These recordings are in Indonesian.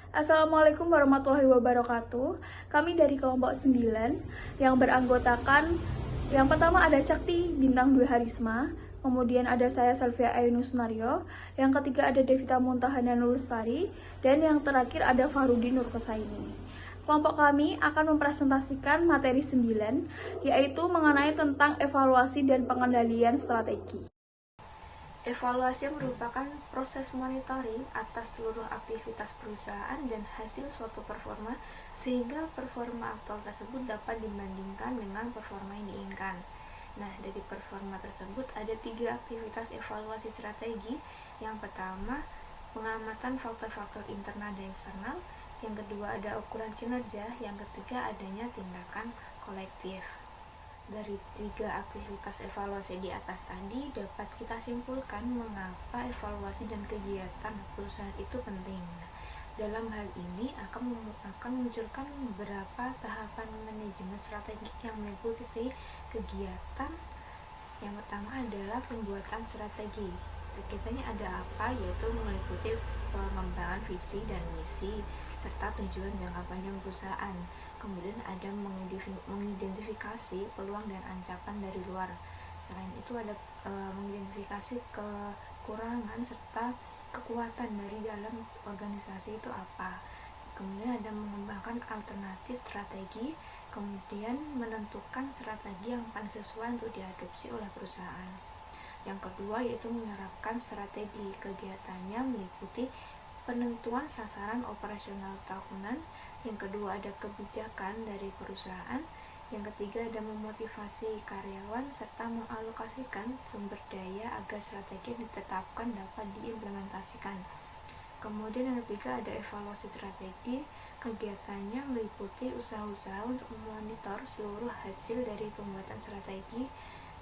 Assalamualaikum warahmatullahi wabarakatuh. Kami dari kelompok 9 yang beranggotakan yang pertama ada Cakti Bintang Dwi Harisma, kemudian ada saya Salvia Ayunu Sunario, yang ketiga ada Devita Muntahana Nurlestari, dan yang terakhir ada Farudin Nurkesaini. Kelompok kami akan mempresentasikan materi 9, yaitu mengenai tentang evaluasi dan pengendalian strategi. Evaluasi merupakan proses monitoring atas seluruh aktivitas perusahaan dan hasil suatu performa sehingga performa aktual tersebut dapat dibandingkan dengan performa yang diinginkan. Nah, dari performa tersebut ada 3 aktivitas evaluasi strategi. Yang pertama, pengamatan faktor-faktor internal dan eksternal. Yang kedua, ada ukuran kinerja. Yang ketiga, adanya tindakan kolektif. Dari 3 aktivitas evaluasi di atas tadi dapat kita simpulkan mengapa evaluasi dan kegiatan perusahaan itu penting. Dalam hal ini akan memunculkan beberapa tahapan manajemen strategik yang meliputi kegiatan. Yang pertama adalah pembuatan strategi. Kegiatannya ada apa? Yaitu meliputi pengembangan visi dan misi serta tujuan jangka panjang perusahaan. Kemudian ada mengidentifikasi peluang dan ancaman dari luar. Selain itu ada mengidentifikasi kekurangan serta kekuatan dari dalam organisasi itu apa. Kemudian ada mengembangkan alternatif strategi, kemudian menentukan strategi yang paling sesuai untuk diadopsi oleh perusahaan. Yang kedua yaitu menerapkan strategi. Kegiatannya meliputi penentuan sasaran operasional tahunan. Yang kedua ada kebijakan dari perusahaan. Yang ketiga ada memotivasi karyawan serta mengalokasikan sumber daya agar strategi yang ditetapkan dapat diimplementasikan. Kemudian yang ketiga ada evaluasi strategi. Kegiatannya meliputi usaha-usaha untuk memonitor seluruh hasil dari pembuatan strategi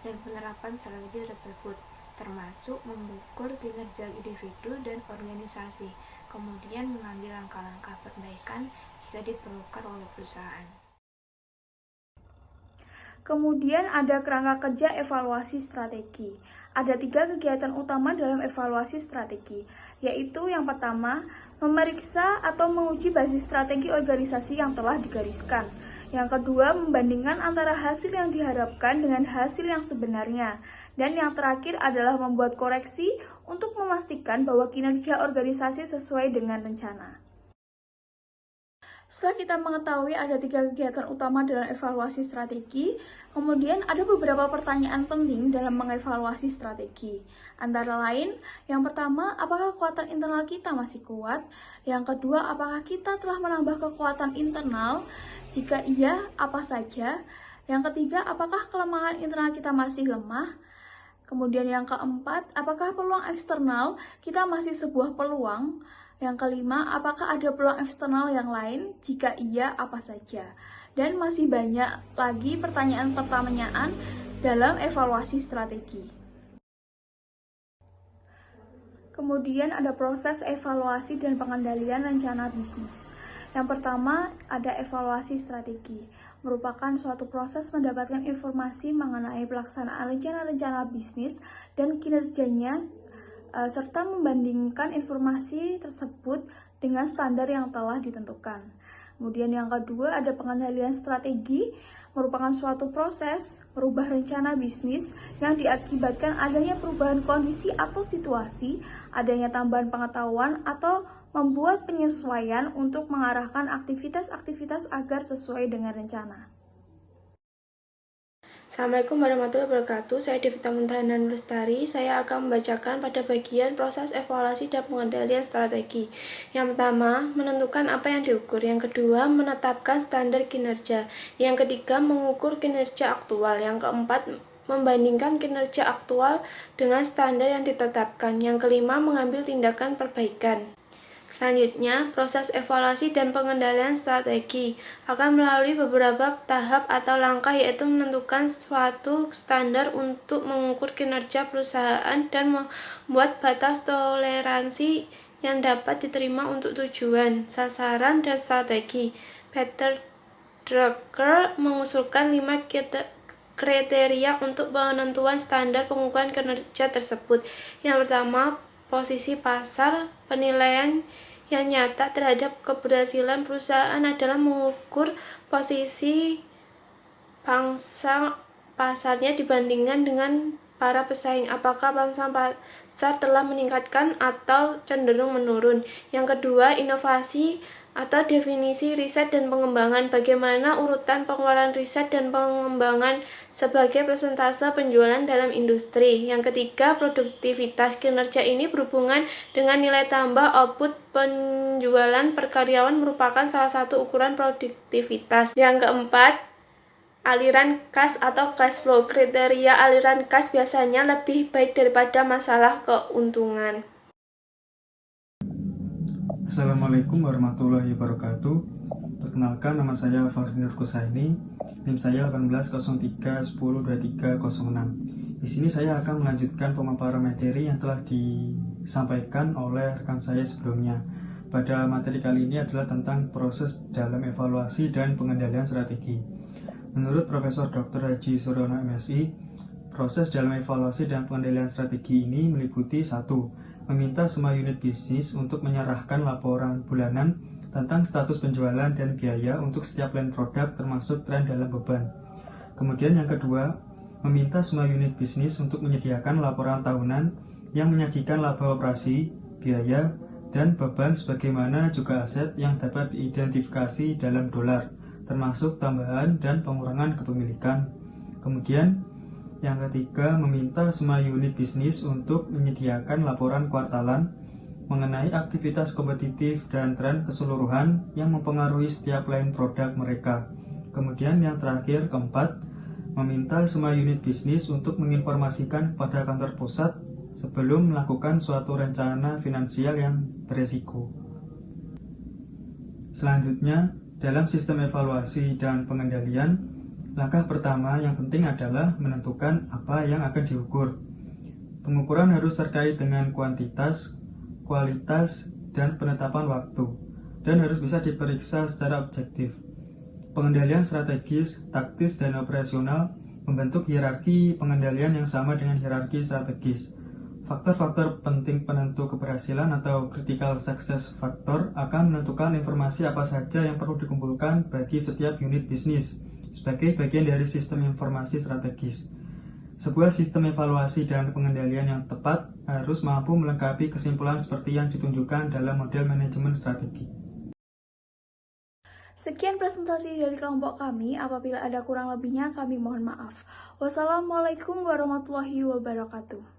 dan penerapan strategi tersebut, termasuk mengukur kinerja individu dan organisasi, kemudian mengambil langkah-langkah perbaikan jika diperlukan oleh perusahaan. Kemudian ada kerangka kerja evaluasi strategi. Ada 3 kegiatan utama dalam evaluasi strategi, yaitu yang pertama, memeriksa atau menguji basis strategi organisasi yang telah digariskan. Yang kedua, membandingkan antara hasil yang diharapkan dengan hasil yang sebenarnya. Dan yang terakhir adalah membuat koreksi untuk memastikan bahwa kinerja organisasi sesuai dengan rencana. Setelah kita mengetahui ada 3 kegiatan utama dalam evaluasi strategi, kemudian ada beberapa pertanyaan penting dalam mengevaluasi strategi. Antara lain, yang pertama, apakah kekuatan internal kita masih kuat? Yang kedua, apakah kita telah menambah kekuatan internal? Jika iya, apa saja? Yang ketiga, apakah kelemahan internal kita masih lemah? Kemudian yang keempat, apakah peluang eksternal kita masih sebuah peluang? Yang kelima, apakah ada peluang eksternal yang lain? Jika iya, apa saja? Dan masih banyak lagi pertanyaan-pertanyaan dalam evaluasi strategi. Kemudian ada proses evaluasi dan pengendalian rencana bisnis. Yang pertama, ada evaluasi strategi. Merupakan suatu proses mendapatkan informasi mengenai pelaksanaan rencana-rencana bisnis dan kinerjanya, serta membandingkan informasi tersebut dengan standar yang telah ditentukan. Kemudian yang kedua ada pengendalian strategi, merupakan suatu proses merubah rencana bisnis yang diakibatkan adanya perubahan kondisi atau situasi, adanya tambahan pengetahuan atau membuat penyesuaian untuk mengarahkan aktivitas-aktivitas agar sesuai dengan rencana. Assalamualaikum warahmatullahi wabarakatuh. Saya Devita Muntahana Nurlestari. Saya akan membacakan pada bagian proses evaluasi dan pengendalian strategi. Yang pertama, menentukan apa yang diukur. Yang kedua, menetapkan standar kinerja. Yang ketiga, mengukur kinerja aktual. Yang keempat, membandingkan kinerja aktual dengan standar yang ditetapkan. Yang kelima, mengambil tindakan perbaikan. Selanjutnya, proses evaluasi dan pengendalian strategi akan melalui beberapa tahap atau langkah, yaitu menentukan suatu standar untuk mengukur kinerja perusahaan dan membuat batas toleransi yang dapat diterima untuk tujuan, sasaran, dan strategi. Peter Drucker mengusulkan 5 kriteria untuk penentuan standar pengukuran kinerja tersebut. Yang pertama, posisi pasar, penilaian yang nyata terhadap keberhasilan perusahaan adalah mengukur posisi pangsa pasarnya dibandingkan dengan para pesaing. Apakah pangsa pasar telah meningkatkan atau cenderung menurun? Yang kedua, inovasi atau definisi riset dan pengembangan. Bagaimana urutan pengeluaran riset dan pengembangan sebagai persentase penjualan dalam industri. Yang ketiga, produktivitas. Kinerja ini berhubungan dengan nilai tambah output penjualan per karyawan merupakan salah satu ukuran produktivitas. Yang keempat, aliran kas atau cash flow. Kriteria aliran kas biasanya lebih baik daripada masalah keuntungan. Assalamualaikum warahmatullahi wabarakatuh. Perkenalkan, nama saya Fahri Nur Kusaini, NIM saya 1803102306. Di sini saya akan melanjutkan pemaparan materi yang telah disampaikan oleh rekan saya sebelumnya. Pada materi kali ini adalah tentang proses dalam evaluasi dan pengendalian strategi. Menurut Profesor Dr. Haji Suryono MSI, proses dalam evaluasi dan pengendalian strategi ini meliputi 1. Meminta semua unit bisnis untuk menyerahkan laporan bulanan tentang status penjualan dan biaya untuk setiap line produk termasuk tren dalam beban. Kemudian yang kedua, meminta semua unit bisnis untuk menyediakan laporan tahunan yang menyajikan laba operasi, biaya, dan beban sebagaimana juga aset yang dapat diidentifikasi dalam dolar, termasuk tambahan dan pengurangan kepemilikan. Kemudian yang ketiga, meminta semua unit bisnis untuk menyediakan laporan kuartalan mengenai aktivitas kompetitif dan tren keseluruhan yang mempengaruhi setiap line produk mereka. Kemudian yang terakhir, keempat, meminta semua unit bisnis untuk menginformasikan kepada kantor pusat sebelum melakukan suatu rencana finansial yang beresiko. Selanjutnya, dalam sistem evaluasi dan pengendalian, langkah pertama yang penting adalah menentukan apa yang akan diukur. Pengukuran harus terkait dengan kuantitas, kualitas, dan penetapan waktu, dan harus bisa diperiksa secara objektif. Pengendalian strategis, taktis, dan operasional membentuk hierarki pengendalian yang sama dengan hierarki strategis. Faktor-faktor penting penentu keberhasilan atau critical success factor akan menentukan informasi apa saja yang perlu dikumpulkan bagi setiap unit bisnis sebagai bagian dari sistem informasi strategis. Sebuah sistem evaluasi dan pengendalian yang tepat harus mampu melengkapi kesimpulan seperti yang ditunjukkan dalam model manajemen strategi. Sekian presentasi dari kelompok kami. Apabila ada kurang lebihnya, kami mohon maaf. Wassalamualaikum warahmatullahi wabarakatuh.